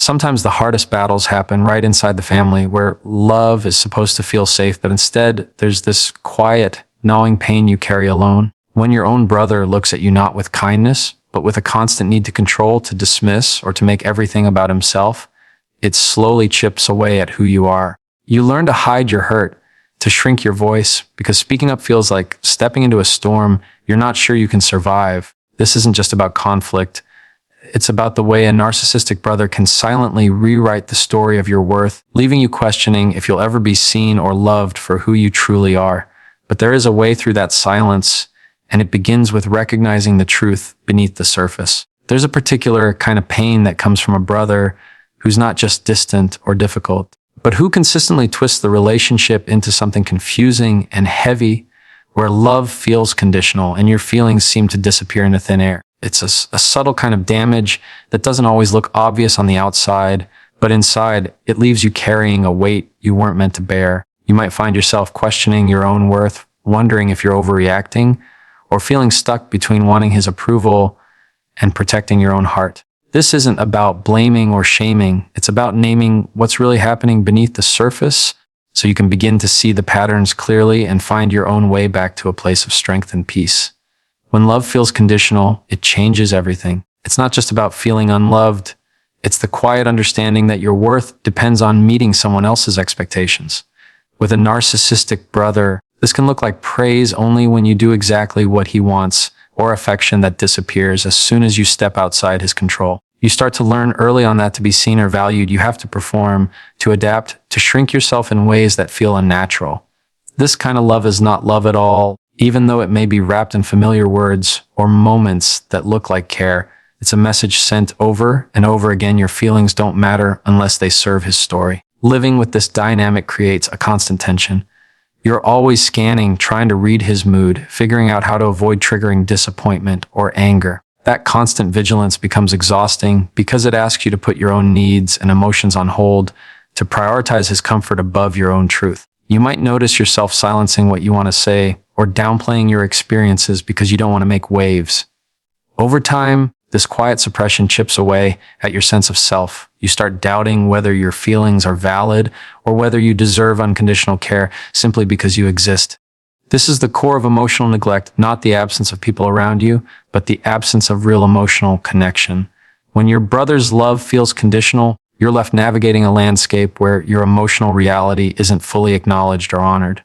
Sometimes the hardest battles happen right inside the family, where love is supposed to feel safe, but instead there's this quiet, gnawing pain you carry alone. When your own brother looks at you not with kindness, but with a constant need to control, to dismiss, or to make everything about himself, it slowly chips away at who you are. You learn to hide your hurt, to shrink your voice, because speaking up feels like stepping into a storm you're not sure you can survive. This isn't just about conflict. It's about the way a narcissistic brother can silently rewrite the story of your worth, leaving you questioning if you'll ever be seen or loved for who you truly are. But there is a way through that silence, and it begins with recognizing the truth beneath the surface. There's a particular kind of pain that comes from a brother who's not just distant or difficult, but who consistently twists the relationship into something confusing and heavy, where love feels conditional and your feelings seem to disappear into thin air. It's a subtle kind of damage that doesn't always look obvious on the outside, but inside, it leaves you carrying a weight you weren't meant to bear. You might find yourself questioning your own worth, wondering if you're overreacting, or feeling stuck between wanting his approval and protecting your own heart. This isn't about blaming or shaming. It's about naming what's really happening beneath the surface, so you can begin to see the patterns clearly and find your own way back to a place of strength and peace. When love feels conditional, it changes everything. It's not just about feeling unloved. It's the quiet understanding that your worth depends on meeting someone else's expectations. With a narcissistic brother, this can look like praise only when you do exactly what he wants, or affection that disappears as soon as you step outside his control. You start to learn early on that to be seen or valued, you have to perform, to adapt, to shrink yourself in ways that feel unnatural. This kind of love is not love at all, even though it may be wrapped in familiar words or moments that look like care. It's a message sent over and over again. Your feelings don't matter unless they serve his story. Living with this dynamic creates a constant tension. You're always scanning, trying to read his mood, figuring out how to avoid triggering disappointment or anger. That constant vigilance becomes exhausting because it asks you to put your own needs and emotions on hold, to prioritize his comfort above your own truth. You might notice yourself silencing what you want to say or downplaying your experiences because you don't want to make waves. Over time, this quiet suppression chips away at your sense of self. You start doubting whether your feelings are valid or whether you deserve unconditional care simply because you exist. This is the core of emotional neglect, not the absence of people around you, but the absence of real emotional connection. When your brother's love feels conditional, you're left navigating a landscape where your emotional reality isn't fully acknowledged or honored.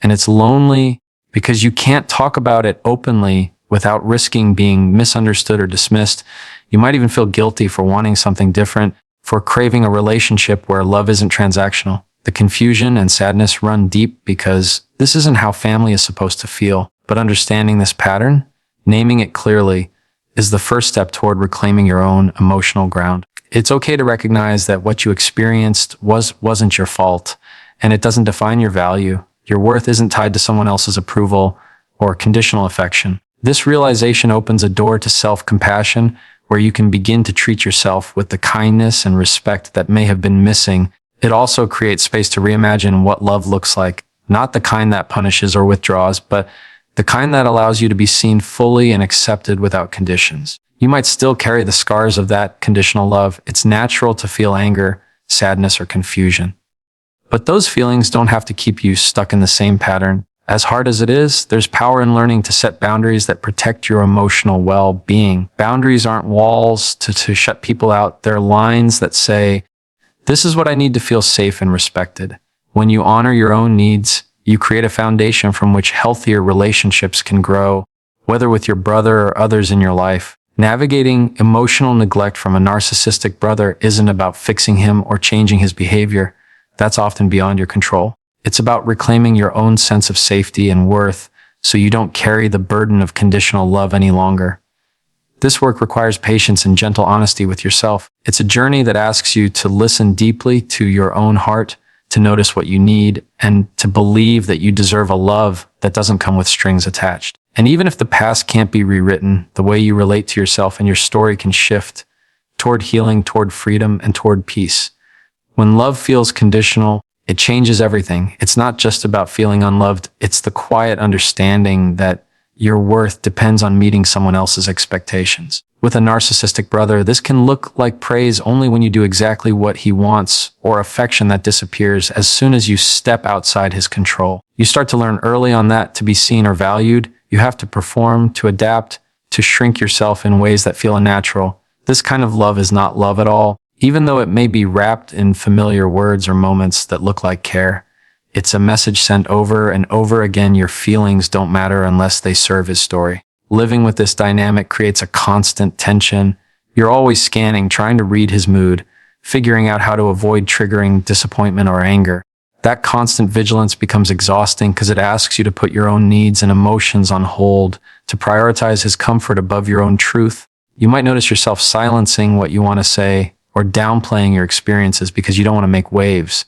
And it's lonely because you can't talk about it openly without risking being misunderstood or dismissed. You might even feel guilty for wanting something different, for craving a relationship where love isn't transactional. The confusion and sadness run deep because this isn't how family is supposed to feel. But understanding this pattern, naming it clearly, is the first step toward reclaiming your own emotional ground. It's okay to recognize that what you experienced wasn't your fault, and it doesn't define your value. Your worth isn't tied to someone else's approval or conditional affection. This realization opens a door to self-compassion, where you can begin to treat yourself with the kindness and respect that may have been missing. It also creates space to reimagine what love looks like, not the kind that punishes or withdraws, but the kind that allows you to be seen fully and accepted without conditions. You might still carry the scars of that conditional love. It's natural to feel anger, sadness, or confusion. But those feelings don't have to keep you stuck in the same pattern. As hard as it is, there's power in learning to set boundaries that protect your emotional well-being. Boundaries aren't walls to shut people out. They're lines that say, this is what I need to feel safe and respected. When you honor your own needs, you create a foundation from which healthier relationships can grow, whether with your brother or others in your life. Navigating emotional neglect from a narcissistic brother isn't about fixing him or changing his behavior. That's often beyond your control. It's about reclaiming your own sense of safety and worth so you don't carry the burden of conditional love any longer. This work requires patience and gentle honesty with yourself. It's a journey that asks you to listen deeply to your own heart, to notice what you need, and to believe that you deserve a love that doesn't come with strings attached. And even if the past can't be rewritten, the way you relate to yourself and your story can shift toward healing, toward freedom, and toward peace. When love feels conditional, it changes everything. It's not just about feeling unloved. It's the quiet understanding that your worth depends on meeting someone else's expectations. With a narcissistic brother, this can look like praise only when you do exactly what he wants, or affection that disappears as soon as you step outside his control. You start to learn early on that to be seen or valued, you have to perform, to adapt, to shrink yourself in ways that feel unnatural. This kind of love is not love at all, even though it may be wrapped in familiar words or moments that look like care. It's a message sent over and over again: your feelings don't matter unless they serve his story. Living with this dynamic creates a constant tension. You're always scanning, trying to read his mood, figuring out how to avoid triggering disappointment or anger. That constant vigilance becomes exhausting because it asks you to put your own needs and emotions on hold, to prioritize his comfort above your own truth. You might notice yourself silencing what you want to say or downplaying your experiences because you don't want to make waves.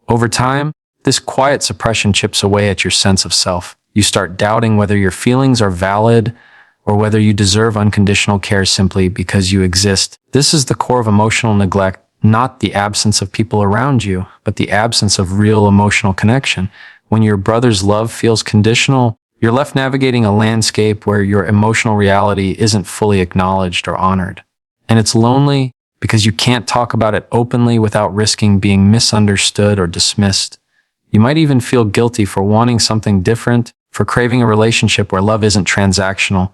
Over time, this quiet suppression chips away at your sense of self. You start doubting whether your feelings are valid or whether you deserve unconditional care simply because you exist. This is the core of emotional neglect, not the absence of people around you, but the absence of real emotional connection. When your brother's love feels conditional, you're left navigating a landscape where your emotional reality isn't fully acknowledged or honored. And it's lonely because you can't talk about it openly without risking being misunderstood or dismissed. You might even feel guilty for wanting something different, for craving a relationship where love isn't transactional.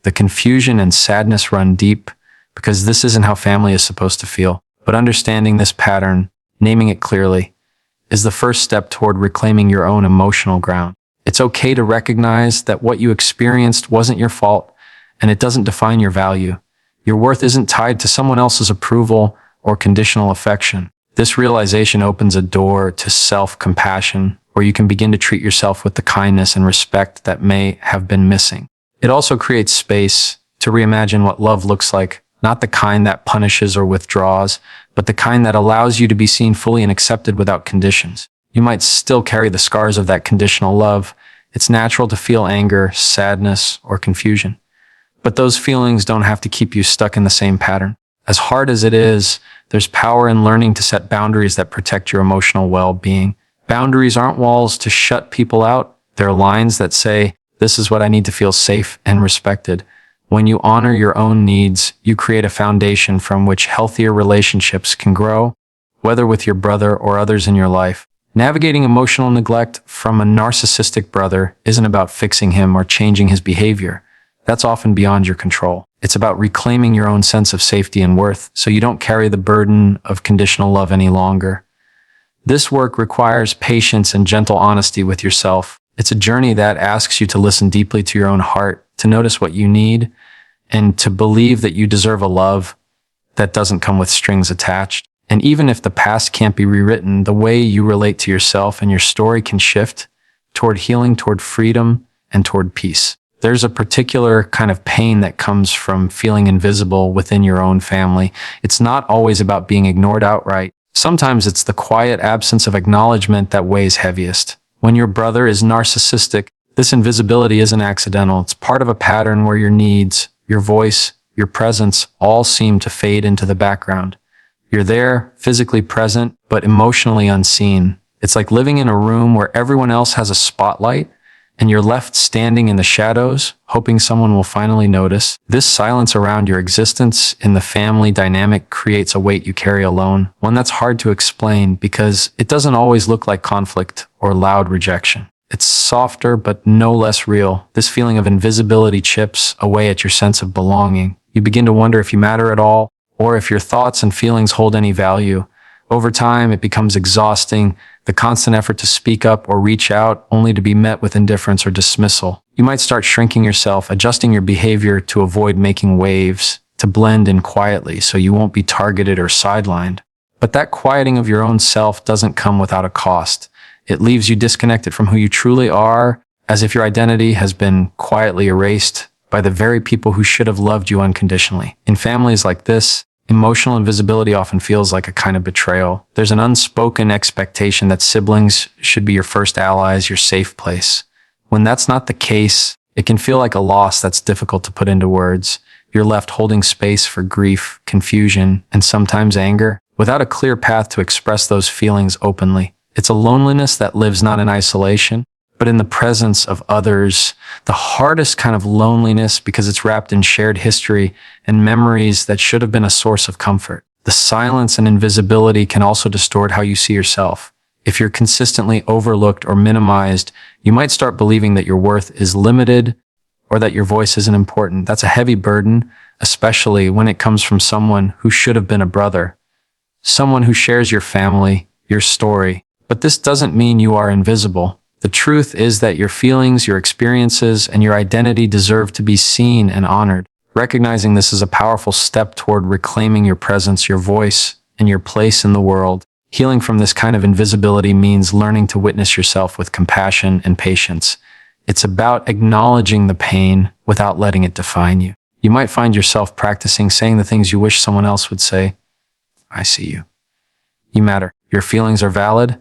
The confusion and sadness run deep because this isn't how family is supposed to feel. But understanding this pattern, naming it clearly, is the first step toward reclaiming your own emotional ground. It's okay to recognize that what you experienced wasn't your fault, and it doesn't define your value. Your worth isn't tied to someone else's approval or conditional affection. This realization opens a door to self-compassion, where you can begin to treat yourself with the kindness and respect that may have been missing. It also creates space to reimagine what love looks like, not the kind that punishes or withdraws, but the kind that allows you to be seen fully and accepted without conditions. You might still carry the scars of that conditional love. It's natural to feel anger, sadness, or confusion. But those feelings don't have to keep you stuck in the same pattern. As hard as it is, there's power in learning to set boundaries that protect your emotional well-being. Boundaries aren't walls to shut people out. They're lines that say, this is what I need to feel safe and respected. When you honor your own needs, you create a foundation from which healthier relationships can grow, whether with your brother or others in your life. Navigating emotional neglect from a narcissistic brother isn't about fixing him or changing his behavior. That's often beyond your control. It's about reclaiming your own sense of safety and worth so you don't carry the burden of conditional love any longer. This work requires patience and gentle honesty with yourself. It's a journey that asks you to listen deeply to your own heart, to notice what you need, and to believe that you deserve a love that doesn't come with strings attached. And even if the past can't be rewritten, the way you relate to yourself and your story can shift toward healing, toward freedom, and toward peace. There's a particular kind of pain that comes from feeling invisible within your own family. It's not always about being ignored outright. Sometimes it's the quiet absence of acknowledgement that weighs heaviest. When your brother is narcissistic, this invisibility isn't accidental. It's part of a pattern where your needs, your voice, your presence all seem to fade into the background. You're there, physically present, but emotionally unseen. It's like living in a room where everyone else has a spotlight, and you're left standing in the shadows, hoping someone will finally notice. This silence around your existence in the family dynamic creates a weight you carry alone, one that's hard to explain because it doesn't always look like conflict or loud rejection. It's softer but no less real. This feeling of invisibility chips away at your sense of belonging. You begin to wonder if you matter at all, or if your thoughts and feelings hold any value. Over time, it becomes exhausting, the constant effort to speak up or reach out only to be met with indifference or dismissal. You might start shrinking yourself, adjusting your behavior to avoid making waves, to blend in quietly so you won't be targeted or sidelined. But that quieting of your own self doesn't come without a cost. It leaves you disconnected from who you truly are, as if your identity has been quietly erased by the very people who should have loved you unconditionally. In families like this, emotional invisibility often feels like a kind of betrayal. There's an unspoken expectation that siblings should be your first allies, your safe place. When that's not the case, it can feel like a loss that's difficult to put into words. You're left holding space for grief, confusion, and sometimes anger, without a clear path to express those feelings openly. It's a loneliness that lives not in isolation, but but in the presence of others, the hardest kind of loneliness because it's wrapped in shared history and memories that should have been a source of comfort. The silence and invisibility can also distort how you see yourself. If you're consistently overlooked or minimized, you might start believing that your worth is limited or that your voice isn't important. That's a heavy burden, especially when it comes from someone who should have been a brother, someone who shares your family, your story. But this doesn't mean you are invisible. The truth is that your feelings, your experiences, and your identity deserve to be seen and honored. Recognizing this is a powerful step toward reclaiming your presence, your voice, and your place in the world. Healing from this kind of invisibility means learning to witness yourself with compassion and patience. It's about acknowledging the pain without letting it define you. You might find yourself practicing saying the things you wish someone else would say. I see you. You matter. Your feelings are valid.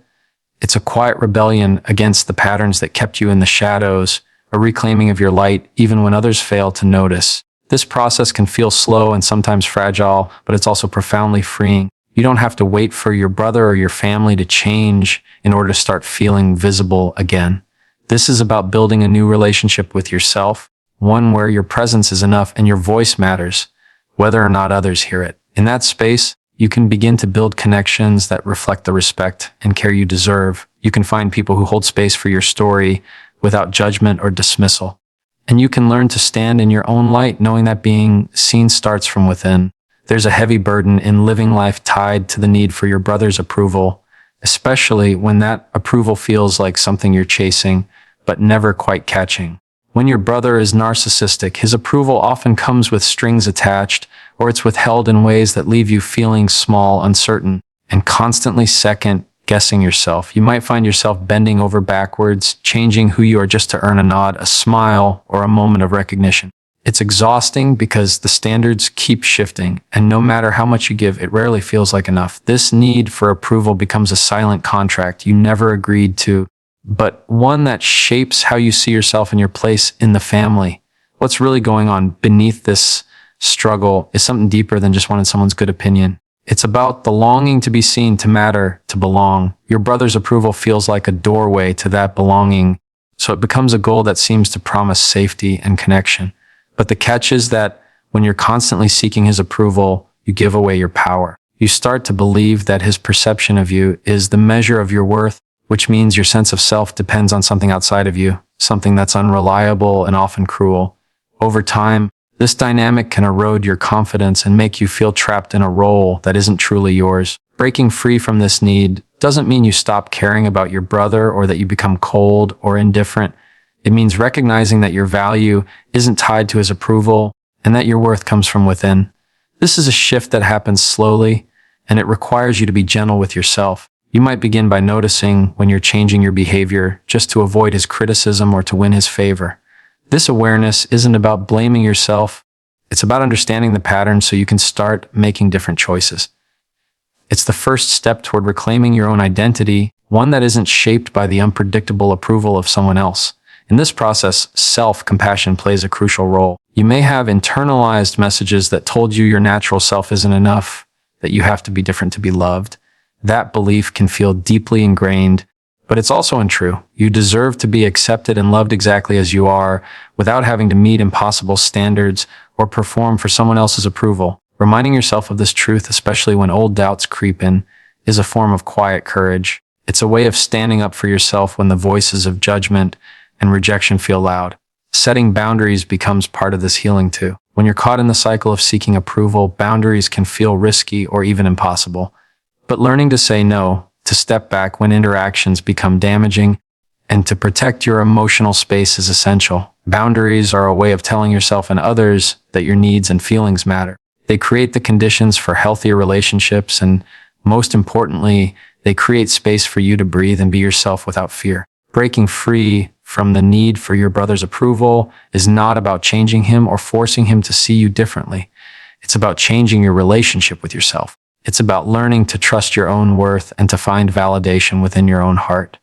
It's a quiet rebellion against the patterns that kept you in the shadows, a reclaiming of your light even when others fail to notice. This process can feel slow and sometimes fragile, but it's also profoundly freeing. You don't have to wait for your brother or your family to change in order to start feeling visible again. This is about building a new relationship with yourself, one where your presence is enough and your voice matters, whether or not others hear it. In that space, you can begin to build connections that reflect the respect and care you deserve. You can find people who hold space for your story without judgment or dismissal. And you can learn to stand in your own light, knowing that being seen starts from within. There's a heavy burden in living life tied to the need for your brother's approval, especially when that approval feels like something you're chasing, but never quite catching. When your brother is narcissistic, his approval often comes with strings attached, or it's withheld in ways that leave you feeling small, uncertain, and constantly second-guessing yourself. You might find yourself bending over backwards, changing who you are just to earn a nod, a smile, or a moment of recognition. It's exhausting because the standards keep shifting, and no matter how much you give, it rarely feels like enough. This need for approval becomes a silent contract you never agreed to, but one that shapes how you see yourself and your place in the family. What's really going on beneath this struggle is something deeper than just wanting someone's good opinion. It's about the longing to be seen, to matter, to belong. Your brother's approval feels like a doorway to that belonging, so it becomes a goal that seems to promise safety and connection. But the catch is that when you're constantly seeking his approval, you give away your power. You start to believe that his perception of you is the measure of your worth, which means your sense of self depends on something outside of you, something that's unreliable and often cruel. Over time, this dynamic can erode your confidence and make you feel trapped in a role that isn't truly yours. Breaking free from this need doesn't mean you stop caring about your brother or that you become cold or indifferent. It means recognizing that your value isn't tied to his approval and that your worth comes from within. This is a shift that happens slowly, and it requires you to be gentle with yourself. You might begin by noticing when you're changing your behavior just to avoid his criticism or to win his favor. This awareness isn't about blaming yourself. It's about understanding the pattern so you can start making different choices. It's the first step toward reclaiming your own identity, one that isn't shaped by the unpredictable approval of someone else. In this process, self-compassion plays a crucial role. You may have internalized messages that told you your natural self isn't enough, that you have to be different to be loved. That belief can feel deeply ingrained, but it's also untrue. You deserve to be accepted and loved exactly as you are, without having to meet impossible standards or perform for someone else's approval. Reminding yourself of this truth, especially when old doubts creep in, is a form of quiet courage. It's a way of standing up for yourself when the voices of judgment and rejection feel loud. Setting boundaries becomes part of this healing too. When you're caught in the cycle of seeking approval, boundaries can feel risky or even impossible. But learning to say no, to step back when interactions become damaging, and to protect your emotional space is essential. Boundaries are a way of telling yourself and others that your needs and feelings matter. They create the conditions for healthier relationships, and most importantly, they create space for you to breathe and be yourself without fear. Breaking free from the need for your brother's approval is not about changing him or forcing him to see you differently. It's about changing your relationship with yourself. It's about learning to trust your own worth and to find validation within your own heart.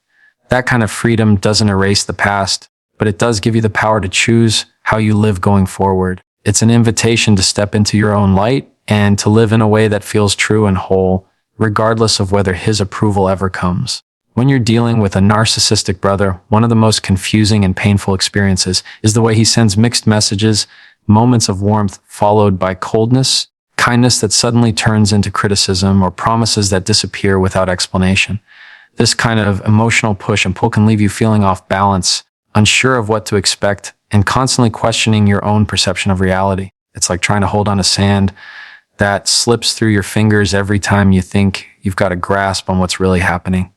That kind of freedom doesn't erase the past, but it does give you the power to choose how you live going forward. It's an invitation to step into your own light and to live in a way that feels true and whole, regardless of whether his approval ever comes. When you're dealing with a narcissistic brother, one of the most confusing and painful experiences is the way he sends mixed messages, moments of warmth followed by coldness, kindness that suddenly turns into criticism, or promises that disappear without explanation. This kind of emotional push and pull can leave you feeling off balance, unsure of what to expect, and constantly questioning your own perception of reality. It's like trying to hold on to sand that slips through your fingers every time you think you've got a grasp on what's really happening.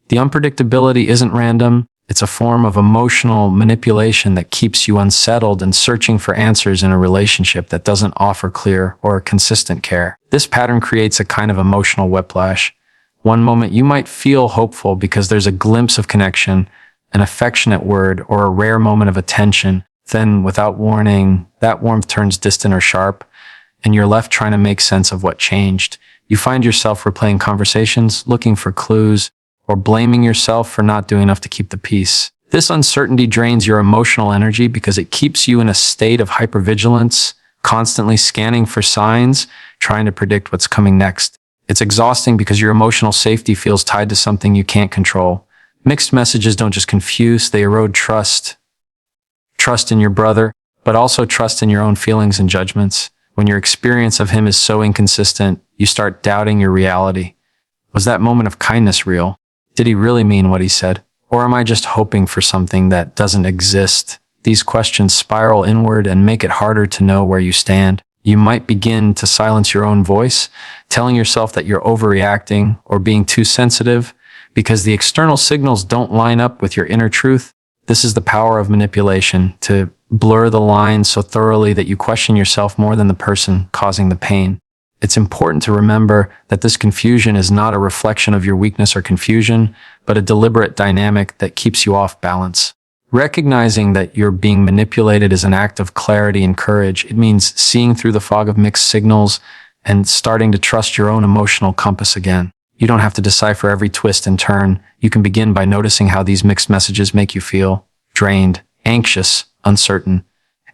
The unpredictability isn't random. It's a form of emotional manipulation that keeps you unsettled and searching for answers in a relationship that doesn't offer clear or consistent care. This pattern creates a kind of emotional whiplash. One moment you might feel hopeful because there's a glimpse of connection, an affectionate word, or a rare moment of attention. Then, without warning, that warmth turns distant or sharp, and you're left trying to make sense of what changed. You find yourself replaying conversations, looking for clues, or blaming yourself for not doing enough to keep the peace. This uncertainty drains your emotional energy because it keeps you in a state of hypervigilance, constantly scanning for signs, trying to predict what's coming next. It's exhausting because your emotional safety feels tied to something you can't control. Mixed messages don't just confuse, they erode trust. Trust in your brother, but also trust in your own feelings and judgments. When your experience of him is so inconsistent, you start doubting your reality. Was that moment of kindness real? Did he really mean what he said? Or am I just hoping for something that doesn't exist? These questions spiral inward and make it harder to know where you stand. You might begin to silence your own voice, telling yourself that you're overreacting or being too sensitive because the external signals don't line up with your inner truth. This is the power of manipulation, to blur the lines so thoroughly that you question yourself more than the person causing the pain. It's important to remember that this confusion is not a reflection of your weakness or confusion, but a deliberate dynamic that keeps you off balance. Recognizing that you're being manipulated is an act of clarity and courage. It means seeing through the fog of mixed signals and starting to trust your own emotional compass again. You don't have to decipher every twist and turn. You can begin by noticing how these mixed messages make you feel: drained, anxious, uncertain,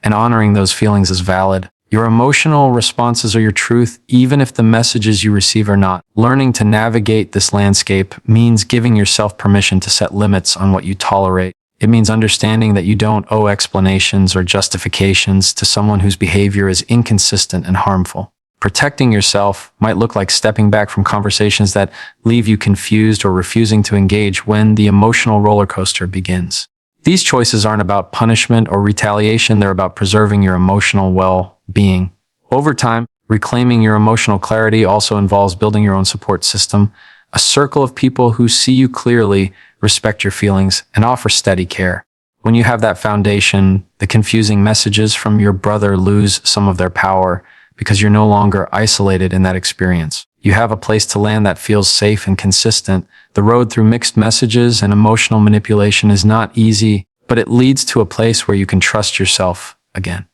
and honoring those feelings as valid. Your emotional responses are your truth, even if the messages you receive are not. Learning to navigate this landscape means giving yourself permission to set limits on what you tolerate. It means understanding that you don't owe explanations or justifications to someone whose behavior is inconsistent and harmful. Protecting yourself might look like stepping back from conversations that leave you confused or refusing to engage when the emotional roller coaster begins. These choices aren't about punishment or retaliation, they're about preserving your emotional well-being. Over time, reclaiming your emotional clarity also involves building your own support system, a circle of people who see you clearly, respect your feelings, and offer steady care. When you have that foundation, the confusing messages from your brother lose some of their power because you're no longer isolated in that experience. You have a place to land that feels safe and consistent. The road through mixed messages and emotional manipulation is not easy, but it leads to a place where you can trust yourself again.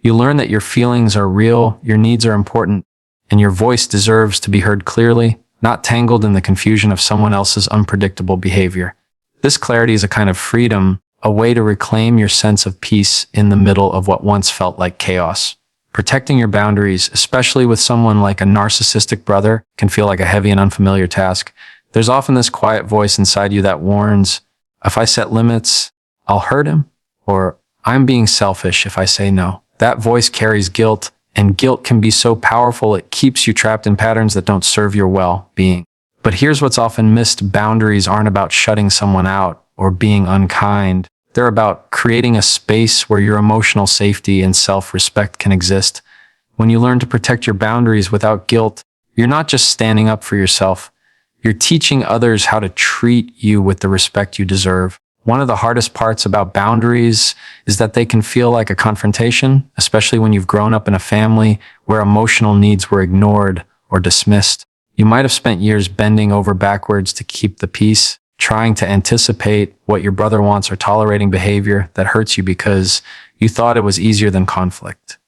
You learn that your feelings are real, your needs are important, and your voice deserves to be heard clearly, not tangled in the confusion of someone else's unpredictable behavior. This clarity is a kind of freedom, a way to reclaim your sense of peace in the middle of what once felt like chaos. Protecting your boundaries, especially with someone like a narcissistic brother, can feel like a heavy and unfamiliar task. There's often this quiet voice inside you that warns, if I set limits, I'll hurt him, or I'm being selfish if I say no. That voice carries guilt, and guilt can be so powerful it keeps you trapped in patterns that don't serve your well-being. But here's what's often missed: boundaries aren't about shutting someone out or being unkind. They're about creating a space where your emotional safety and self-respect can exist. When you learn to protect your boundaries without guilt, you're not just standing up for yourself. You're teaching others how to treat you with the respect you deserve. One of the hardest parts about boundaries is that they can feel like a confrontation, especially when you've grown up in a family where emotional needs were ignored or dismissed. You might have spent years bending over backwards to keep the peace, trying to anticipate what your brother wants or tolerating behavior that hurts you because you thought it was easier than conflict.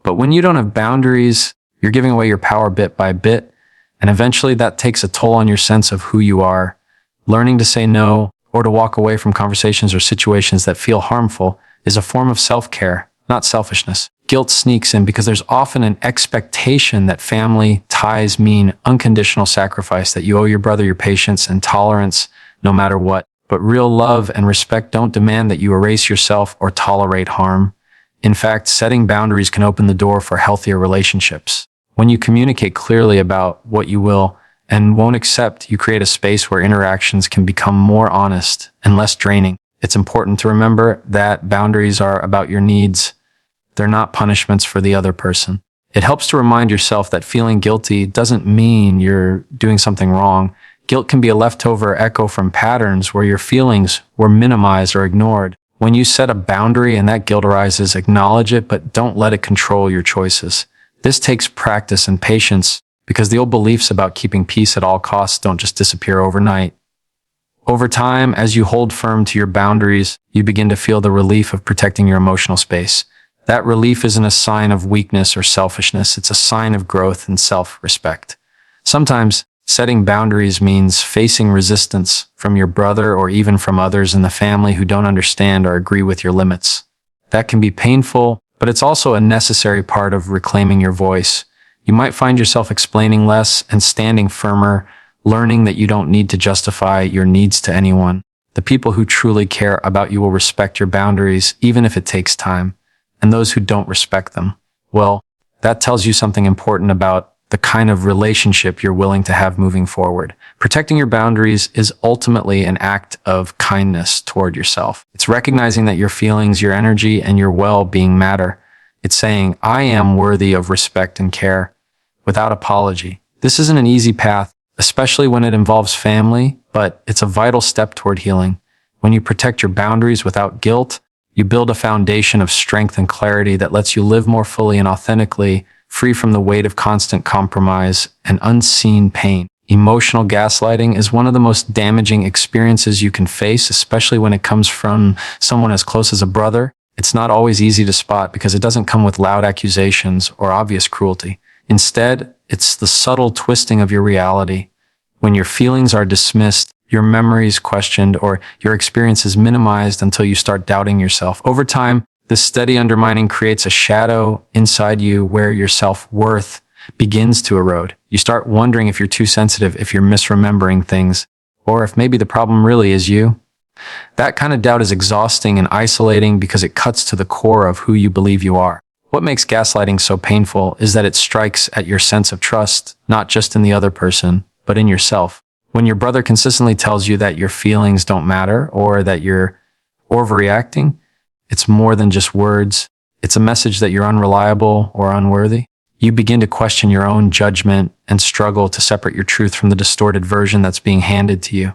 But when you don't have boundaries, you're giving away your power bit by bit, and eventually that takes a toll on your sense of who you are. Learning to say no or to walk away from conversations or situations that feel harmful is a form of self-care, not selfishness. Guilt sneaks in because there's often an expectation that family ties mean unconditional sacrifice, that you owe your brother your patience and tolerance, no matter what. But real love and respect don't demand that you erase yourself or tolerate harm. In fact, setting boundaries can open the door for healthier relationships. When you communicate clearly about what you will and won't accept, you create a space where interactions can become more honest and less draining. It's important to remember that boundaries are about your needs. They're not punishments for the other person. It helps to remind yourself that feeling guilty doesn't mean you're doing something wrong. Guilt can be a leftover echo from patterns where your feelings were minimized or ignored. When you set a boundary and that guilt arises, acknowledge it, but don't let it control your choices. This takes practice and patience because the old beliefs about keeping peace at all costs don't just disappear overnight. Over time, as you hold firm to your boundaries, you begin to feel the relief of protecting your emotional space. That relief isn't a sign of weakness or selfishness. It's a sign of growth and self-respect. Sometimes, setting boundaries means facing resistance from your brother or even from others in the family who don't understand or agree with your limits. That can be painful, but it's also a necessary part of reclaiming your voice. You might find yourself explaining less and standing firmer, learning that you don't need to justify your needs to anyone. The people who truly care about you will respect your boundaries, even if it takes time. And those who don't respect them, well, that tells you something important about the kind of relationship you're willing to have moving forward. Protecting your boundaries is ultimately an act of kindness toward yourself. It's recognizing that your feelings, your energy, and your well-being matter. It's saying, I am worthy of respect and care, without apology. This isn't an easy path, especially when it involves family, but it's a vital step toward healing. When you protect your boundaries without guilt, you build a foundation of strength and clarity that lets you live more fully and authentically, free from the weight of constant compromise and unseen pain. Emotional gaslighting is one of the most damaging experiences you can face, especially when it comes from someone as close as a brother. It's not always easy to spot because it doesn't come with loud accusations or obvious cruelty. Instead, it's the subtle twisting of your reality. When your feelings are dismissed, your memories questioned, or your experiences minimized until you start doubting yourself. Over time, this steady undermining creates a shadow inside you where your self-worth begins to erode. You start wondering if you're too sensitive, if you're misremembering things, or if maybe the problem really is you. That kind of doubt is exhausting and isolating because it cuts to the core of who you believe you are. What makes gaslighting so painful is that it strikes at your sense of trust, not just in the other person, but in yourself. When your brother consistently tells you that your feelings don't matter or that you're overreacting, it's more than just words. It's a message that you're unreliable or unworthy. You begin to question your own judgment and struggle to separate your truth from the distorted version that's being handed to you.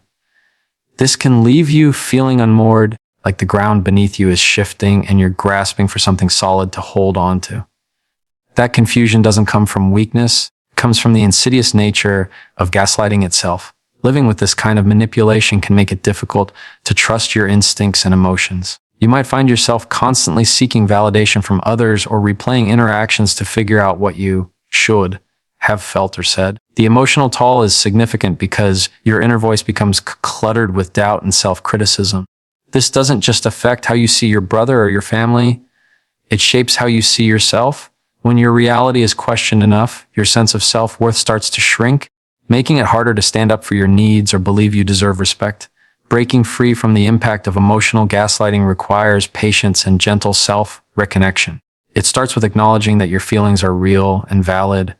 This can leave you feeling unmoored, like the ground beneath you is shifting and you're grasping for something solid to hold on to. That confusion doesn't come from weakness, it comes from the insidious nature of gaslighting itself. Living with this kind of manipulation can make it difficult to trust your instincts and emotions. You might find yourself constantly seeking validation from others or replaying interactions to figure out what you should have felt or said. The emotional toll is significant because your inner voice becomes cluttered with doubt and self-criticism. This doesn't just affect how you see your brother or your family, it shapes how you see yourself. When your reality is questioned enough, your sense of self-worth starts to shrink, making it harder to stand up for your needs or believe you deserve respect. Breaking free from the impact of emotional gaslighting requires patience and gentle self-reconnection. It starts with acknowledging that your feelings are real and valid,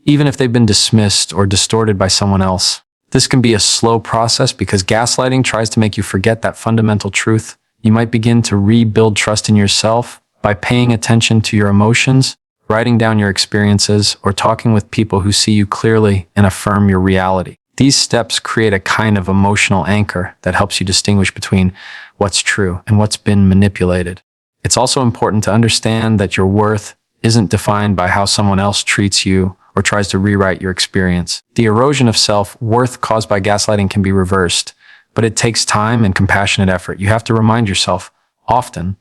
even if they've been dismissed or distorted by someone else. This can be a slow process because gaslighting tries to make you forget that fundamental truth. You might begin to rebuild trust in yourself by paying attention to your emotions, writing down your experiences, or talking with people who see you clearly and affirm your reality. These steps create a kind of emotional anchor that helps you distinguish between what's true and what's been manipulated. It's also important to understand that your worth isn't defined by how someone else treats you or tries to rewrite your experience. The erosion of self-worth caused by gaslighting can be reversed, but it takes time and compassionate effort. You have to remind yourself often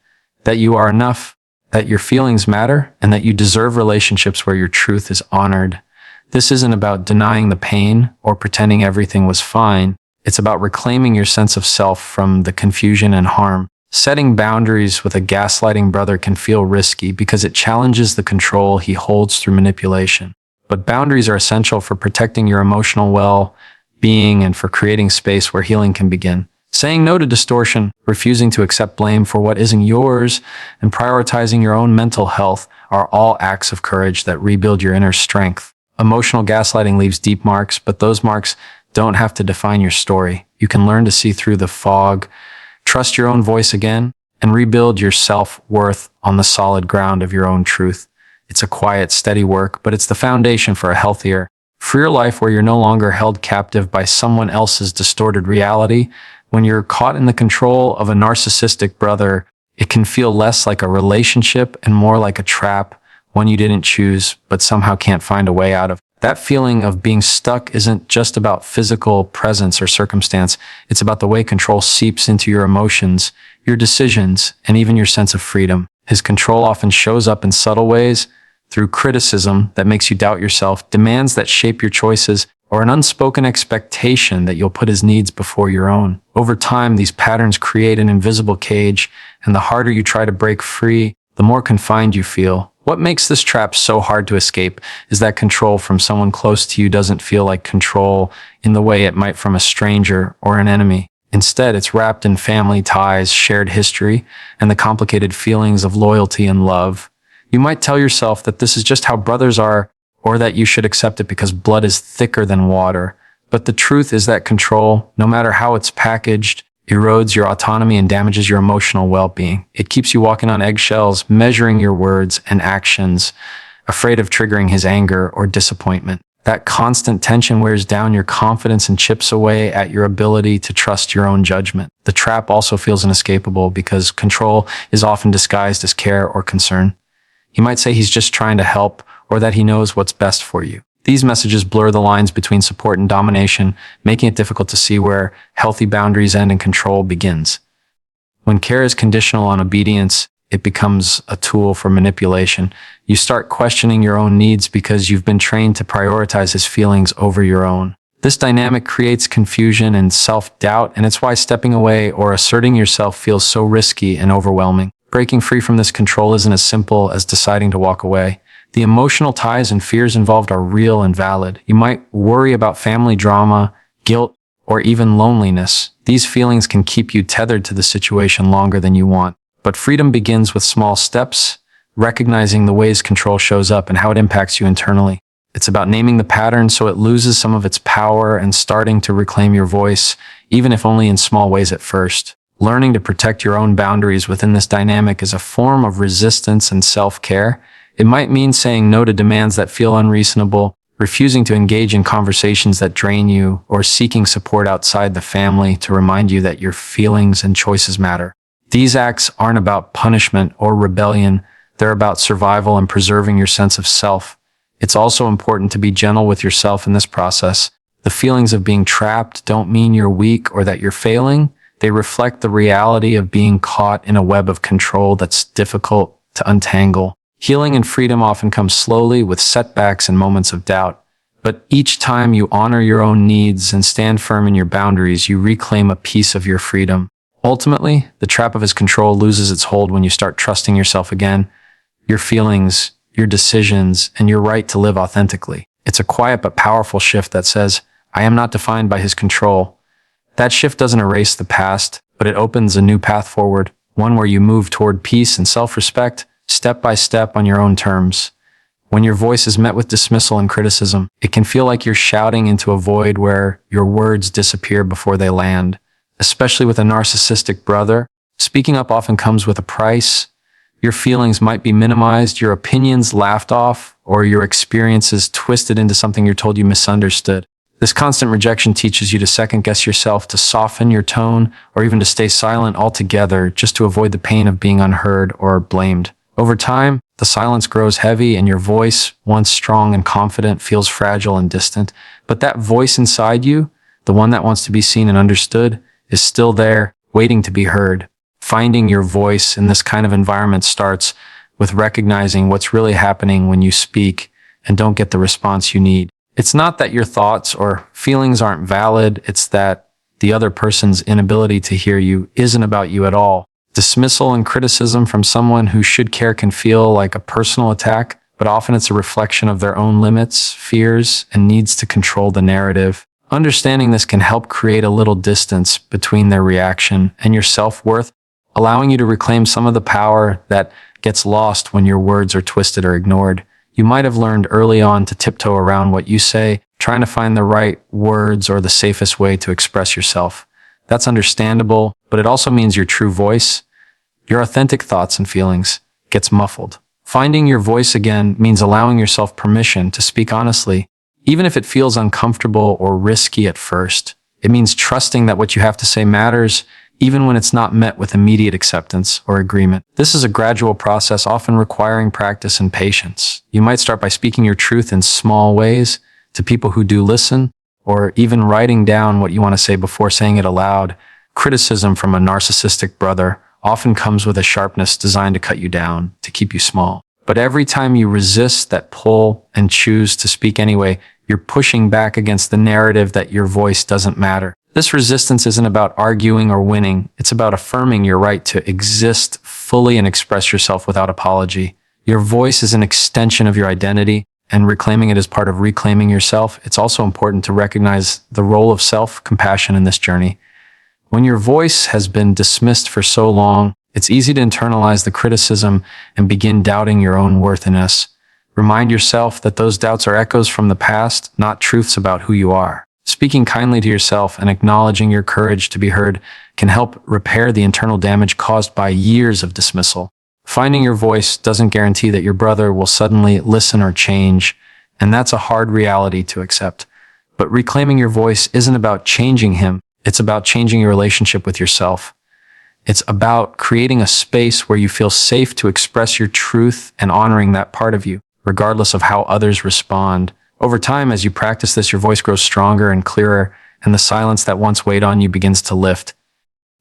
that you are enough, that your feelings matter, and that you deserve relationships where your truth is honored. This isn't about denying the pain or pretending everything was fine. It's about reclaiming your sense of self from the confusion and harm. Setting boundaries with a gaslighting brother can feel risky because it challenges the control he holds through manipulation. But boundaries are essential for protecting your emotional well-being being and for creating space where healing can begin. Saying no to distortion, refusing to accept blame for what isn't yours, and prioritizing your own mental health are all acts of courage that rebuild your inner strength. Emotional gaslighting leaves deep marks, but those marks don't have to define your story. You can learn to see through the fog, trust your own voice again, and rebuild your self-worth on the solid ground of your own truth. It's a quiet, steady work, but it's the foundation for a healthier, freer life where you're no longer held captive by someone else's distorted reality. When you're caught in the control of a narcissistic brother, it can feel less like a relationship and more like a trap, one you didn't choose, but somehow can't find a way out of. That feeling of being stuck isn't just about physical presence or circumstance. It's about the way control seeps into your emotions, your decisions, and even your sense of freedom. His control often shows up in subtle ways, through criticism that makes you doubt yourself, demands that shape your choices, or an unspoken expectation that you'll put his needs before your own. Over time, these patterns create an invisible cage, and the harder you try to break free, the more confined you feel. What makes this trap so hard to escape is that control from someone close to you doesn't feel like control in the way it might from a stranger or an enemy. Instead, it's wrapped in family ties, shared history, and the complicated feelings of loyalty and love. You might tell yourself that this is just how brothers are, or that you should accept it because blood is thicker than water. But the truth is that control, no matter how it's packaged, erodes your autonomy and damages your emotional well-being. It keeps you walking on eggshells, measuring your words and actions, afraid of triggering his anger or disappointment. That constant tension wears down your confidence and chips away at your ability to trust your own judgment. The trap also feels inescapable because control is often disguised as care or concern. He might say he's just trying to help, or that he knows what's best for you. These messages blur the lines between support and domination, making it difficult to see where healthy boundaries end and control begins. When care is conditional on obedience, it becomes a tool for manipulation. You start questioning your own needs because you've been trained to prioritize his feelings over your own. This dynamic creates confusion and self-doubt, and it's why stepping away or asserting yourself feels so risky and overwhelming. Breaking free from this control isn't as simple as deciding to walk away. The emotional ties and fears involved are real and valid. You might worry about family drama, guilt, or even loneliness. These feelings can keep you tethered to the situation longer than you want. But freedom begins with small steps, recognizing the ways control shows up and how it impacts you internally. It's about naming the pattern so it loses some of its power and starting to reclaim your voice, even if only in small ways at first. Learning to protect your own boundaries within this dynamic is a form of resistance and self-care. It might mean saying no to demands that feel unreasonable, refusing to engage in conversations that drain you, or seeking support outside the family to remind you that your feelings and choices matter. These acts aren't about punishment or rebellion. They're about survival and preserving your sense of self. It's also important to be gentle with yourself in this process. The feelings of being trapped don't mean you're weak or that you're failing. They reflect the reality of being caught in a web of control that's difficult to untangle. Healing and freedom often come slowly with setbacks and moments of doubt. But each time you honor your own needs and stand firm in your boundaries, you reclaim a piece of your freedom. Ultimately, the trap of his control loses its hold when you start trusting yourself again, your feelings, your decisions, and your right to live authentically. It's a quiet but powerful shift that says, I am not defined by his control. That shift doesn't erase the past, but it opens a new path forward, one where you move toward peace and self-respect, step by step on your own terms. When your voice is met with dismissal and criticism, it can feel like you're shouting into a void where your words disappear before they land. Especially with a narcissistic brother, speaking up often comes with a price. Your feelings might be minimized, your opinions laughed off, or your experiences twisted into something you're told you misunderstood. This constant rejection teaches you to second-guess yourself, to soften your tone, or even to stay silent altogether just to avoid the pain of being unheard or blamed. Over time, the silence grows heavy and your voice, once strong and confident, feels fragile and distant. But that voice inside you, the one that wants to be seen and understood, is still there, waiting to be heard. Finding your voice in this kind of environment starts with recognizing what's really happening when you speak and don't get the response you need. It's not that your thoughts or feelings aren't valid, it's that the other person's inability to hear you isn't about you at all. Dismissal and criticism from someone who should care can feel like a personal attack, but often it's a reflection of their own limits, fears, and needs to control the narrative. Understanding this can help create a little distance between their reaction and your self-worth, allowing you to reclaim some of the power that gets lost when your words are twisted or ignored. You might have learned early on to tiptoe around what you say, trying to find the right words or the safest way to express yourself. That's understandable, but it also means your true voice, your authentic thoughts and feelings, gets muffled. Finding your voice again means allowing yourself permission to speak honestly, even if it feels uncomfortable or risky at first. It means trusting that what you have to say matters, even when it's not met with immediate acceptance or agreement. This is a gradual process, often requiring practice and patience. You might start by speaking your truth in small ways to people who do listen, or even writing down what you want to say before saying it aloud. Criticism from a narcissistic brother often comes with a sharpness designed to cut you down, to keep you small. But every time you resist that pull and choose to speak anyway, you're pushing back against the narrative that your voice doesn't matter. This resistance isn't about arguing or winning. It's about affirming your right to exist fully and express yourself without apology. Your voice is an extension of your identity, and reclaiming it is part of reclaiming yourself. It's also important to recognize the role of self-compassion in this journey. When your voice has been dismissed for so long, it's easy to internalize the criticism and begin doubting your own worthiness. Remind yourself that those doubts are echoes from the past, not truths about who you are. Speaking kindly to yourself and acknowledging your courage to be heard can help repair the internal damage caused by years of dismissal. Finding your voice doesn't guarantee that your brother will suddenly listen or change, and that's a hard reality to accept. But reclaiming your voice isn't about changing him. It's about changing your relationship with yourself. It's about creating a space where you feel safe to express your truth and honoring that part of you, regardless of how others respond. Over time, as you practice this, your voice grows stronger and clearer, and the silence that once weighed on you begins to lift.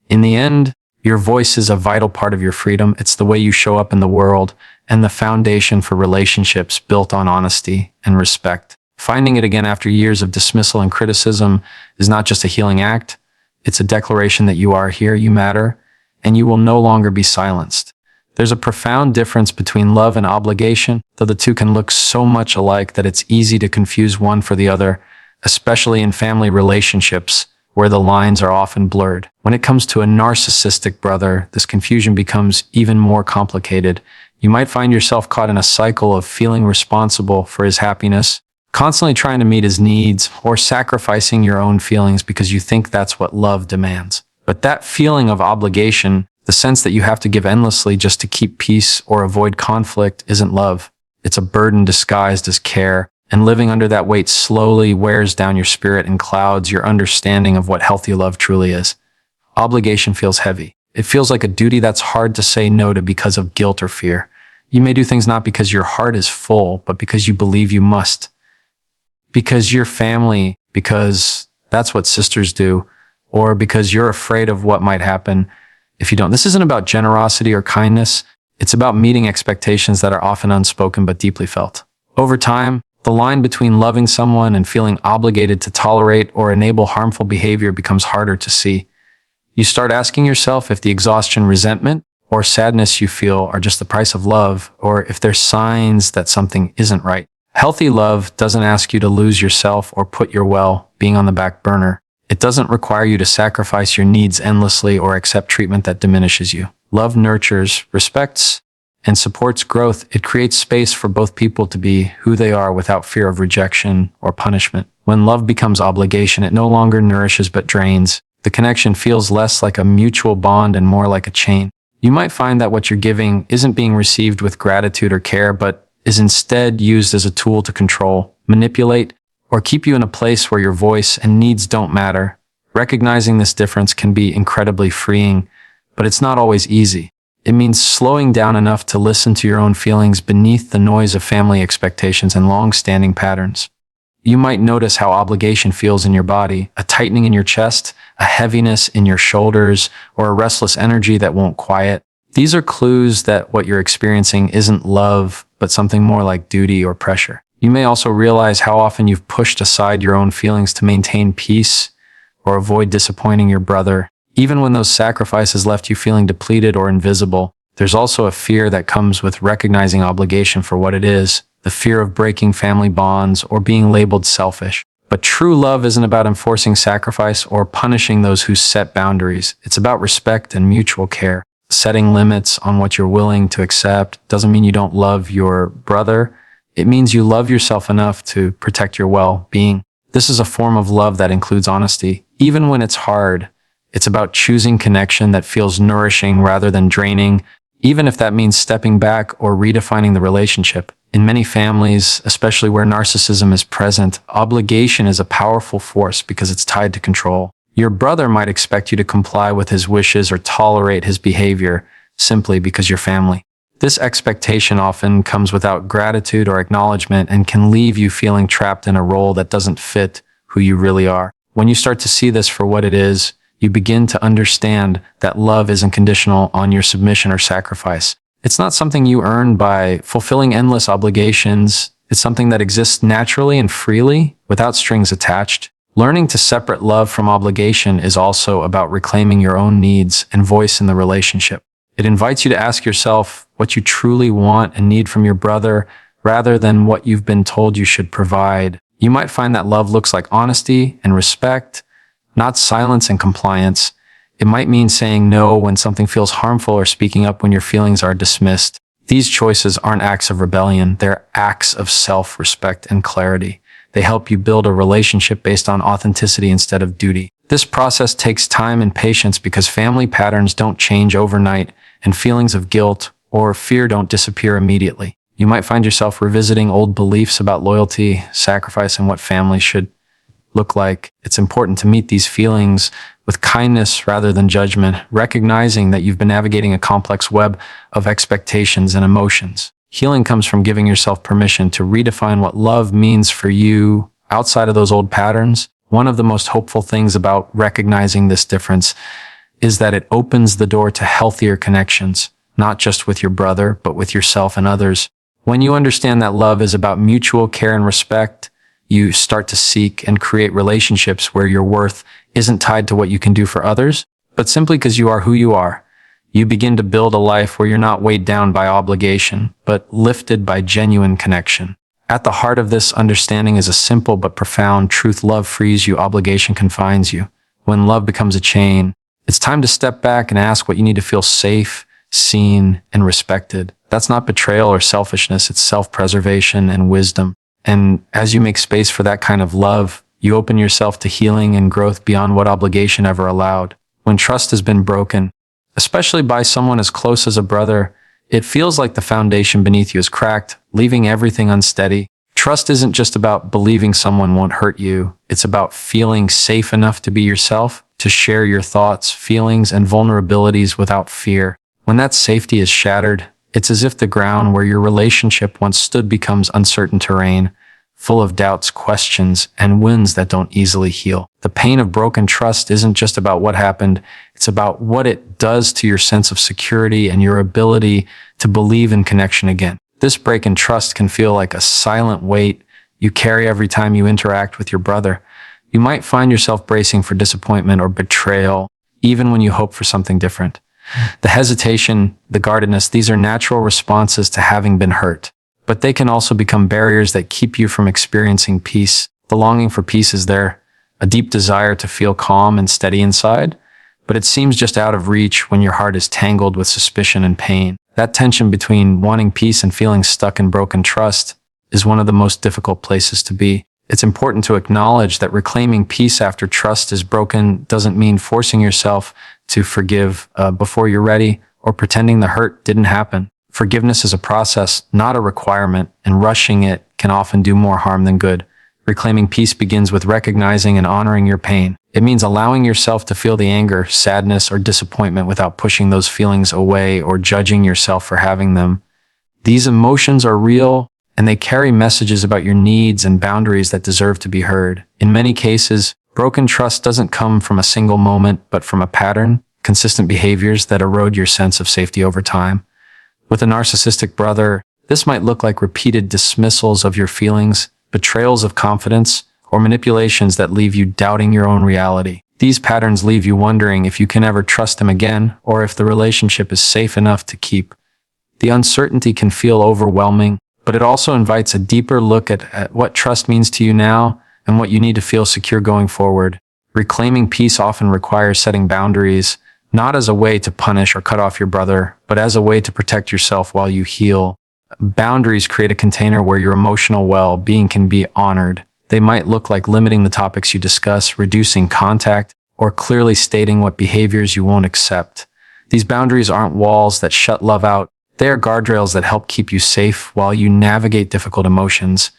In the end, your voice is a vital part of your freedom. It's the way you show up in the world and the foundation for relationships built on honesty and respect. Finding it again after years of dismissal and criticism is not just a healing act. It's a declaration that you are here, you matter, and you will no longer be silenced. There's a profound difference between love and obligation, though the two can look so much alike that it's easy to confuse one for the other, especially in family relationships where the lines are often blurred. When it comes to a narcissistic brother, this confusion becomes even more complicated. You might find yourself caught in a cycle of feeling responsible for his happiness, constantly trying to meet his needs, or sacrificing your own feelings because you think that's what love demands. But that feeling of obligation, the sense that you have to give endlessly just to keep peace or avoid conflict, isn't love. It's a burden disguised as care, and living under that weight slowly wears down your spirit and clouds your understanding of what healthy love truly is. Obligation feels heavy. It feels like a duty that's hard to say no to because of guilt or fear. You may do things not because your heart is full, but because you believe you must. Because you're family, because that's what sisters do, or because you're afraid of what might happen if you don't. This isn't about generosity or kindness. It's about meeting expectations that are often unspoken but deeply felt. Over time, the line between loving someone and feeling obligated to tolerate or enable harmful behavior becomes harder to see. You start asking yourself if the exhaustion, resentment, or sadness you feel are just the price of love, or if they're signs that something isn't right. Healthy love doesn't ask you to lose yourself or put your well-being on the back burner. It doesn't require you to sacrifice your needs endlessly or accept treatment that diminishes you. Love nurtures, respects, and supports growth. It creates space for both people to be who they are without fear of rejection or punishment. When love becomes obligation, it no longer nourishes but drains. The connection feels less like a mutual bond and more like a chain. You might find that what you're giving isn't being received with gratitude or care, but is instead used as a tool to control, manipulate, or keep you in a place where your voice and needs don't matter. Recognizing this difference can be incredibly freeing, but it's not always easy. It means slowing down enough to listen to your own feelings beneath the noise of family expectations and long-standing patterns. You might notice how obligation feels in your body, a tightening in your chest, a heaviness in your shoulders, or a restless energy that won't quiet. These are clues that what you're experiencing isn't love, but something more like duty or pressure. You may also realize how often you've pushed aside your own feelings to maintain peace or avoid disappointing your brother. Even when those sacrifices left you feeling depleted or invisible, there's also a fear that comes with recognizing obligation for what it is, the fear of breaking family bonds or being labeled selfish. But true love isn't about enforcing sacrifice or punishing those who set boundaries. It's about respect and mutual care. Setting limits on what you're willing to accept doesn't mean you don't love your brother. It means you love yourself enough to protect your well-being. This is a form of love that includes honesty. Even when it's hard, it's about choosing connection that feels nourishing rather than draining, even if that means stepping back or redefining the relationship. In many families, especially where narcissism is present, obligation is a powerful force because it's tied to control. Your brother might expect you to comply with his wishes or tolerate his behavior simply because you're family. This expectation often comes without gratitude or acknowledgement and can leave you feeling trapped in a role that doesn't fit who you really are. When you start to see this for what it is, you begin to understand that love isn't conditional on your submission or sacrifice. It's not something you earn by fulfilling endless obligations. It's something that exists naturally and freely without strings attached. Learning to separate love from obligation is also about reclaiming your own needs and voice in the relationship. It invites you to ask yourself what you truly want and need from your brother rather than what you've been told you should provide. You might find that love looks like honesty and respect, not silence and compliance. It might mean saying no when something feels harmful or speaking up when your feelings are dismissed. These choices aren't acts of rebellion. They're acts of self-respect and clarity. They help you build a relationship based on authenticity instead of duty. This process takes time and patience because family patterns don't change overnight and feelings of guilt or fear don't disappear immediately. You might find yourself revisiting old beliefs about loyalty, sacrifice, and what family should look like. It's important to meet these feelings with kindness rather than judgment, recognizing that you've been navigating a complex web of expectations and emotions. Healing comes from giving yourself permission to redefine what love means for you outside of those old patterns. One of the most hopeful things about recognizing this difference is that it opens the door to healthier connections, not just with your brother, but with yourself and others. When you understand that love is about mutual care and respect, you start to seek and create relationships where your worth isn't tied to what you can do for others, but simply because you are who you are. You begin to build a life where you're not weighed down by obligation, but lifted by genuine connection. At the heart of this understanding is a simple but profound truth. Love frees you, obligation confines you. When love becomes a chain, it's time to step back and ask what you need to feel safe, seen, and respected. That's not betrayal or selfishness, it's self-preservation and wisdom. And as you make space for that kind of love, you open yourself to healing and growth beyond what obligation ever allowed. When trust has been broken, especially by someone as close as a brother, it feels like the foundation beneath you is cracked, leaving everything unsteady. Trust isn't just about believing someone won't hurt you. It's about feeling safe enough to be yourself, to share your thoughts, feelings, and vulnerabilities without fear. When that safety is shattered, it's as if the ground where your relationship once stood becomes uncertain terrain, full of doubts, questions, and wounds that don't easily heal. The pain of broken trust isn't just about what happened, it's about what it does to your sense of security and your ability to believe in connection again. This break in trust can feel like a silent weight you carry every time you interact with your brother. You might find yourself bracing for disappointment or betrayal, even when you hope for something different. The hesitation, the guardedness, these are natural responses to having been hurt. But they can also become barriers that keep you from experiencing peace. The longing for peace is there, a deep desire to feel calm and steady inside, but it seems just out of reach when your heart is tangled with suspicion and pain. That tension between wanting peace and feeling stuck in broken trust is one of the most difficult places to be. It's important to acknowledge that reclaiming peace after trust is broken doesn't mean forcing yourself to forgive before you're ready or pretending the hurt didn't happen. Forgiveness is a process, not a requirement, and rushing it can often do more harm than good. Reclaiming peace begins with recognizing and honoring your pain. It means allowing yourself to feel the anger, sadness, or disappointment without pushing those feelings away or judging yourself for having them. These emotions are real, and they carry messages about your needs and boundaries that deserve to be heard. In many cases, broken trust doesn't come from a single moment, but from a pattern, consistent behaviors that erode your sense of safety over time. With a narcissistic brother, this might look like repeated dismissals of your feelings, betrayals of confidence, or manipulations that leave you doubting your own reality. These patterns leave you wondering if you can ever trust him again, or if the relationship is safe enough to keep. The uncertainty can feel overwhelming, but it also invites a deeper look at what trust means to you now, and what you need to feel secure going forward. Reclaiming peace often requires setting boundaries, not as a way to punish or cut off your brother, but as a way to protect yourself while you heal. Boundaries create a container where your emotional well-being can be honored. They might look like limiting the topics you discuss, reducing contact, or clearly stating what behaviors you won't accept. These boundaries aren't walls that shut love out. They are guardrails that help keep you safe while you navigate difficult emotions.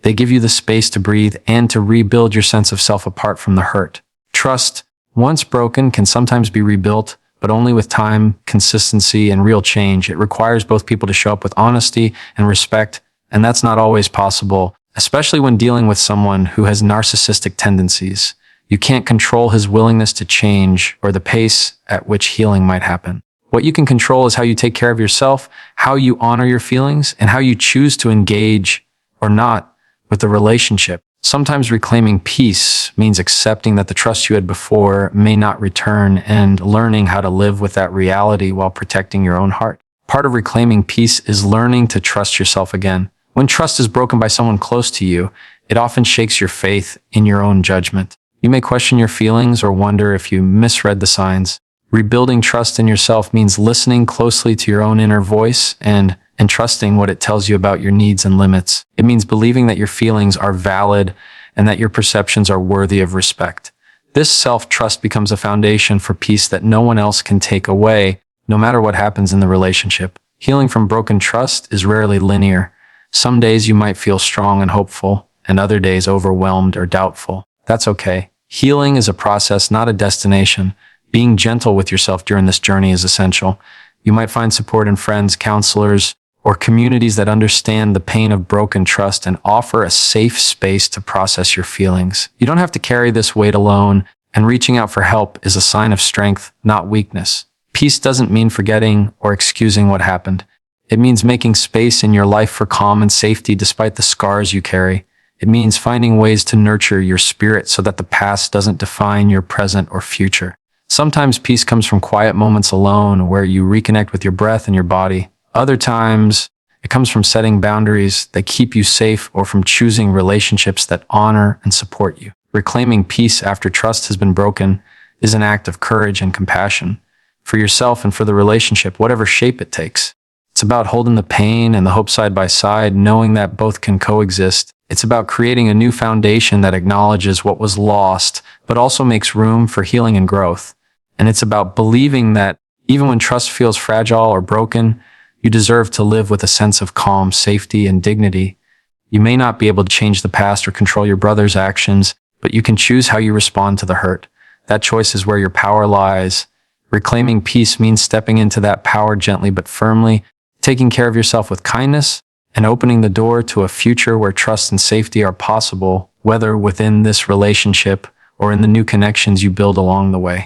They give you the space to breathe and to rebuild your sense of self apart from the hurt. Trust, once broken, can sometimes be rebuilt, but only with time, consistency, and real change. It requires both people to show up with honesty and respect, and that's not always possible, especially when dealing with someone who has narcissistic tendencies. You can't control his willingness to change or the pace at which healing might happen. What you can control is how you take care of yourself, how you honor your feelings, and how you choose to engage or not with the relationship. Sometimes reclaiming peace means accepting that the trust you had before may not return and learning how to live with that reality while protecting your own heart. Part of reclaiming peace is learning to trust yourself again. When trust is broken by someone close to you, it often shakes your faith in your own judgment. You may question your feelings or wonder if you misread the signs. Rebuilding trust in yourself means listening closely to your own inner voice and trusting what it tells you about your needs and limits. It means believing that your feelings are valid and that your perceptions are worthy of respect. This self-trust becomes a foundation for peace that no one else can take away, no matter what happens in the relationship. Healing from broken trust is rarely linear. Some days you might feel strong and hopeful, and other days overwhelmed or doubtful. That's okay. Healing is a process, not a destination. Being gentle with yourself during this journey is essential. You might find support in friends, counselors, or communities that understand the pain of broken trust and offer a safe space to process your feelings. You don't have to carry this weight alone, and reaching out for help is a sign of strength, not weakness. Peace doesn't mean forgetting or excusing what happened. It means making space in your life for calm and safety despite the scars you carry. It means finding ways to nurture your spirit so that the past doesn't define your present or future. Sometimes peace comes from quiet moments alone where you reconnect with your breath and your body. Other times, it comes from setting boundaries that keep you safe or from choosing relationships that honor and support you. Reclaiming peace after trust has been broken is an act of courage and compassion for yourself and for the relationship, whatever shape it takes. It's about holding the pain and the hope side by side, knowing that both can coexist. It's about creating a new foundation that acknowledges what was lost, but also makes room for healing and growth. And it's about believing that even when trust feels fragile or broken, you deserve to live with a sense of calm, safety, and dignity. You may not be able to change the past or control your brother's actions, but you can choose how you respond to the hurt. That choice is where your power lies. Reclaiming peace means stepping into that power gently but firmly, taking care of yourself with kindness, and opening the door to a future where trust and safety are possible, whether within this relationship or in the new connections you build along the way.